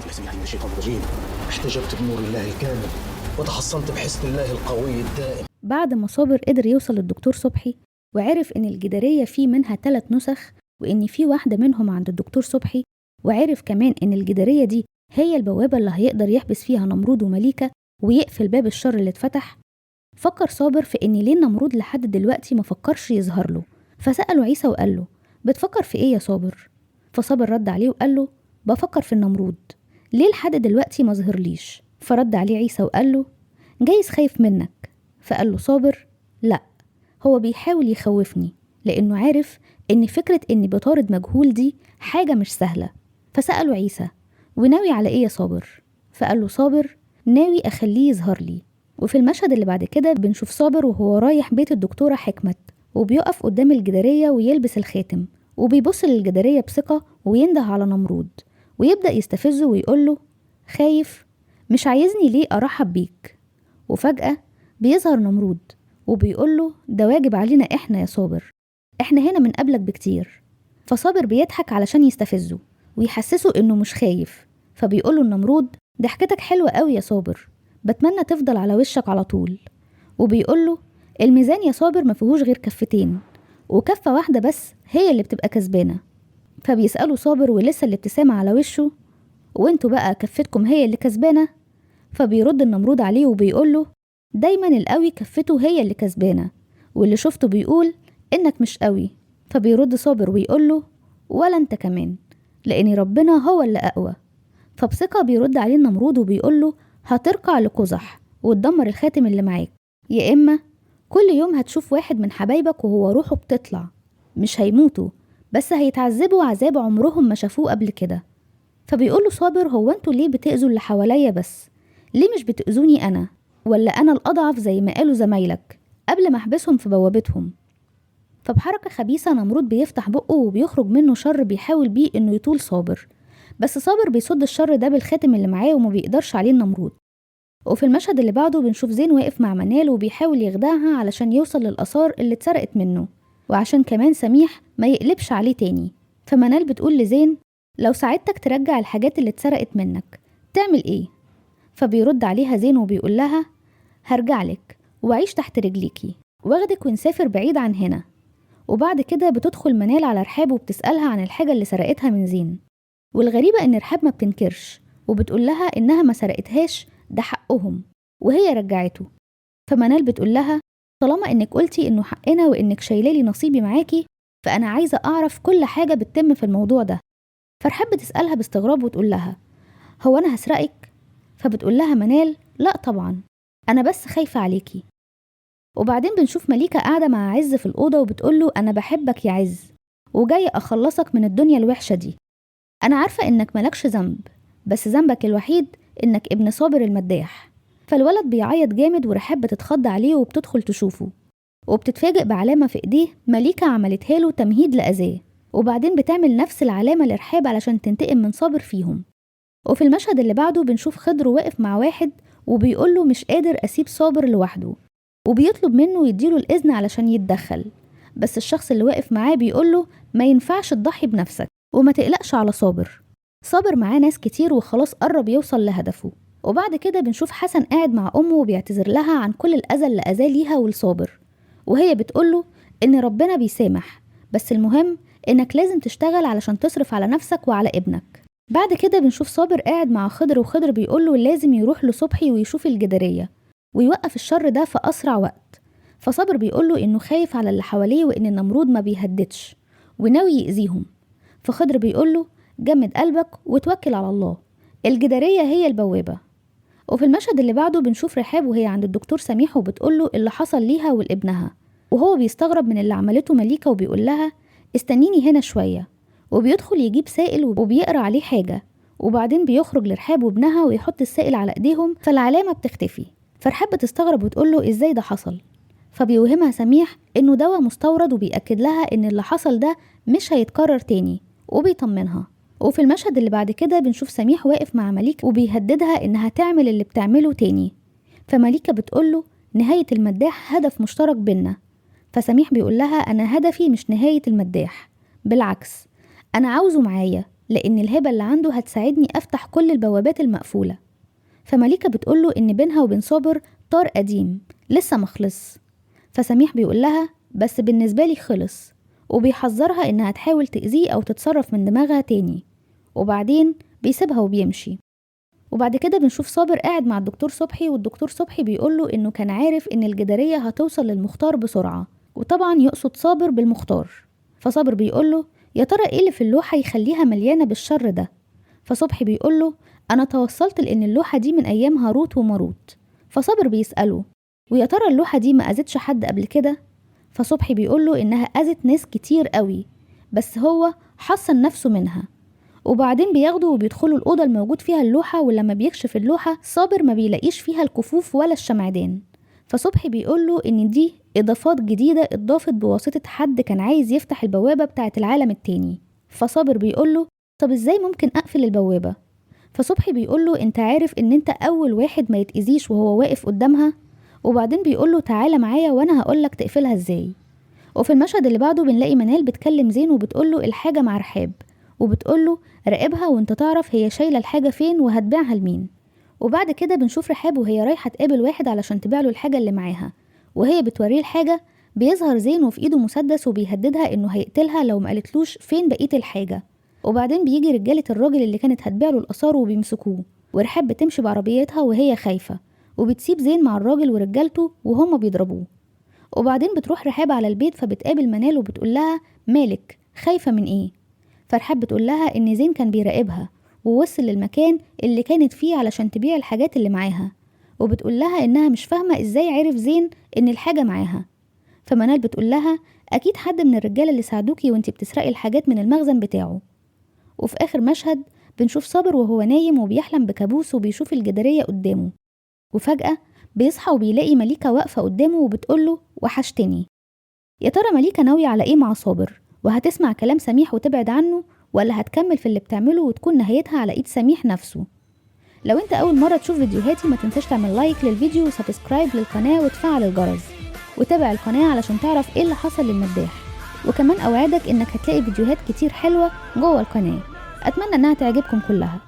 بالله السميع من الشيطان الرجيم. احتجبت بنور الله الكامل وتحصنت بحسن الله القوي الدائم. بعد ما صابر قدر يوصل للدكتور صبحي وعرف إن الجدارية فيه منها 3 نسخ وإن في واحدة منهم عند الدكتور صبحي، وعرف كمان إن الجدارية دي هي البوابة اللي هيقدر يحبس فيها نمرود ومليكة ويقفل باب الشر اللي اتفتح، فكر صابر في إن ليه نمرود لحد دلوقتي ما فكرش يظهر له. فسأله عيسى وقال له: بتفكر في إيه يا صابر؟ فصابر رد عليه وقال له: بفكر في النمرود، ليه لحد دلوقتي ما ظهرليش؟ فرد عليه عيسى وقال له: جايز خايف منك. فقال له صابر: لا، هو بيحاول يخوفني لأنه عارف إن فكرة إني بطارد مجهول دي حاجة مش سهلة. فسأله عيسى: وناوي على إيه يا صابر؟ فقال له صابر: ناوي أخليه يظهر لي. وفي المشهد اللي بعد كده بنشوف صابر وهو رايح بيت الدكتورة حكمت، وبيقف قدام الجدارية ويلبس الخاتم، وبيبص للجدارية بثقة وينده على نمرود ويبدأ يستفزه ويقول له: خايف؟ مش عايزني ليه أرحب بيك؟ وفجأة بيظهر نمرود وبيقول له: ده واجب علينا إحنا يا صابر، إحنا هنا من قبلك بكتير. فصابر بيضحك علشان يستفزه ويحسسه إنه مش خايف، فبيقول له النمرود: ضحكتك حلوة قوي يا صابر، بتمنى تفضل على وشك على طول. وبيقول له: الميزان يا صابر ما فيهوش غير كفتين، وكفة واحدة بس هي اللي بتبقى كسبانة. فبيسأله صابر ولسه الابتسامة على وشه: وانتوا بقى كفتكم هي اللي كسبانة؟ فبيرد النمرود عليه وبيقول له: دايما القوي كفته هي اللي كسبانة، واللي شفته بيقول إنك مش قوي. فبيرد صابر ويقول له: ولا انت كمان، لأن ربنا هو اللي أقوى. فبثقة بيرد عليه النمرود وبيقول له: هترقع لقزح وتدمر الخاتم اللي معاك، يا إما كل يوم هتشوف واحد من حبايبك وهو روحه بتطلع، مش هيموتوا بس هيتعذبوا عذاب عمرهم ما شافوه قبل كده. فبيقول له صابر: هو انتوا ليه بتأذوا اللي حواليا بس؟ ليه مش بتأذوني أنا؟ ولا أنا الأضعف زي ما قالوا زمايلك قبل ما أحبسهم في بوابتهم؟ فبحركة خبيثة نمرود بيفتح بقه وبيخرج منه شر بيحاول بيه إنه يطول صابر، بس صابر بيصد الشر ده بالخاتم اللي معاه وما بيقدرش عليه النمرود. وفي المشهد اللي بعده بنشوف زين واقف مع منال وبيحاول يخدعها علشان يوصل للآثار اللي اتسرقت منه، وعشان كمان سميح ما يقلبش عليه تاني. فمنال بتقول لزين: لو ساعدتك ترجع الحاجات اللي اتسرقت منك تعمل ايه؟ فبيرد عليها زين وبيقول لها: هرجعلك وأعيش تحت رجليكي واخدك ونسافر بعيد عن هنا. وبعد كده بتدخل منال على رحاب وبتسألها عن الحاجة اللي سرقتها من زين، والغريبة إن رحاب ما بتنكرش وبتقول لها إنها ما سرقتهاش، ده حقهم وهي رجعته. فمنال بتقول لها: طالما إنك قلتي إنه حقنا وإنك شايلالي نصيبي معاكي، فأنا عايزة أعرف كل حاجة بتتم في الموضوع ده. فرحاب بتسألها باستغراب وتقول لها: هو أنا هسرقك؟ فبتقول لها منال: لا طبعا، أنا بس خايفة عليكي. وبعدين بنشوف مليكة قاعدة مع عز في الأوضة وبتقول له: أنا بحبك يا عز وجاية أخلصك من الدنيا الوحشة دي. أنا عارفة إنك ملكش ذنب، بس ذنبك الوحيد إنك ابن صابر المداح. فالولد بيعيط جامد ورحاب بتتخض عليه وبتدخل تشوفه، وبتتفاجئ بعلامة في إيديه مليكة عملتها له تمهيد لأذاه، وبعدين بتعمل نفس العلامة لرحاب علشان تنتقم من صابر فيهم. وفي المشهد اللي بعده بنشوف خضر واقف مع واحد وبيقول له مش قادر أسيب صابر لوحده، وبيطلب منه يديله الإذن علشان يتدخل، بس الشخص اللي واقف معاه بيقول له: ما ينفعش تضحي بنفسك وما تقلقش على صابر، صابر معاه ناس كتير وخلاص قرب يوصل لهدفه. وبعد كده بنشوف حسن قاعد مع أمه وبيعتذر لها عن كل الأذى اللي أذاه ليها ولصابر، وهي بتقوله إن ربنا بيسامح، بس المهم إنك لازم تشتغل علشان تصرف على نفسك وعلى ابنك. بعد كده بنشوف صابر قاعد مع خضر وخضر بيقوله لازم يروح لصبحي ويشوف الجدارية ويوقف الشر ده في أسرع وقت. فصابر بيقوله إنه خايف على اللي حواليه وإن النمرود ما بيهددش وناوي يأذيهم. فخضر بيقوله: جمد قلبك وتوكل على الله، الجدارية هي البوابة. وفي المشهد اللي بعده بنشوف رحاب وهي عند الدكتور سميح وبتقوله اللي حصل ليها ولابنها، وهو بيستغرب من اللي عملته مليكة وبيقول لها: استنيني هنا شوية. وبيدخل يجيب سائل وبيقرأ عليه حاجة، وبعدين بيخرج لرحاب وابنها ويحط السائل على ايديهم فالعلامة بتختفي. فرحاب بتستغرب وتقوله ازاي ده حصل، فبيوهمها سميح انه دواء مستورد وبيأكد لها ان اللي حصل ده مش هيتكرر تاني وبيطمنها. وفي المشهد اللي بعد كده بنشوف سميح واقف مع مليكة وبيهددها انها تعمل اللي بتعمله تاني، فمليكة بتقوله نهاية المداح هدف مشترك بينا. فسميح بيقول لها: انا هدفي مش نهاية المداح، بالعكس انا عاوزه معايا لأن الهبة اللي عنده هتساعدني أفتح كل البوابات المقفولة. فمليكة بتقوله إن بينها وبين صابر طار قديم لسه مخلص. فسميح بيقول لها بس بالنسبة لي خلص، وبيحذرها إنها تحاول تأذيه أو تتصرف من دماغها تاني، وبعدين بيسيبها وبيمشي. وبعد كده بنشوف صابر قاعد مع الدكتور صبحي، والدكتور صبحي بيقوله إنه كان عارف إن الجدارية هتوصل للمختار بسرعة، وطبعا يقصد صابر بالمختار. فصابر بيقوله يا ترى إيه اللي في اللوحة يخليها مليانة بالشر ده؟ فصبحي بيقوله أنا توصلت لأن اللوحة دي من أيام هاروت وماروت. فصابر بيسأله ويا ترى اللوحة دي ما أذتش حد قبل كده؟ فصبحي بيقوله إنها أذت ناس كتير قوي، بس هو حصن نفسه منها. وبعدين بياخدوا وبيدخلوا الأوضة الموجود فيها اللوحة، ولما بيكشف اللوحة صابر ما بيلاقيش فيها الكفوف ولا الشمعدان. فصبحي بيقوله إن دي إضافات جديدة اتضافت بواسطة حد كان عايز يفتح البوابة بتاعة العالم التاني. فصابر بيقوله طب إزاي ممكن أقفل البوابة؟ فصبحي بيقوله انت عارف ان انت اول واحد ما يتأذيش وهو واقف قدامها. وبعدين بيقوله تعالى معايا وانا هقولك تقفلها ازاي. وفي المشهد اللي بعده بنلاقي منال بتكلم زين وبتقوله الحاجة مع رحاب، وبتقوله راقبها وانت تعرف هي شايلة الحاجة فين وهتبيعها لمين. وبعد كده بنشوف رحاب وهي رايحة تقابل واحد علشان تبيع له الحاجة اللي معاها، وهي بتوريه الحاجة بيظهر زين وفي ايده مسدس وبيهددها انه هيقتلها لو ما قالتلوش فين بقية الحاجة. وبعدين بيجي رجالة الراجل اللي كانت هتبيع له الآثار وبيمسكوه، ورحاب بتمشي بعربيتها وهي خايفة، وبتسيب زين مع الراجل ورجالته وهم بيضربوه. وبعدين بتروح رحاب على البيت فبتقابل منال وبتقول لها مالك خايفة من ايه؟ فرحاب بتقول لها ان زين كان بيراقبها ووصل للمكان اللي كانت فيه علشان تبيع الحاجات اللي معاها، وبتقول لها انها مش فاهمة ازاي عرف زين ان الحاجة معاها. فمنال بتقول لها اكيد حد من الرجالة اللي ساعدوكي وانتي بتسرقي الحاجات من المخزن بتاعه. وفي آخر مشهد بنشوف صابر وهو نايم وبيحلم بكابوس وبيشوف الجدارية قدامه، وفجأة بيصحى وبيلاقي مليكة واقفة قدامه وبتقوله وحشتني. يا ترى مليكة ناوية على ايه مع صابر؟ وهتسمع كلام سميح وتبعد عنه، ولا هتكمل في اللي بتعمله وتكون نهايتها على ايد سميح نفسه؟ لو انت اول مرة تشوف فيديوهاتي ما تنساش تعمل لايك للفيديو وسبسكرايب للقناة وتفعل الجرس، وتابع القناة علشان تعرف ايه اللي حصل للمداح. وكمان اوعدك انك هتلاقي فيديوهات كتير حلوة جوه القناة، اتمنى انها تعجبكم كلها.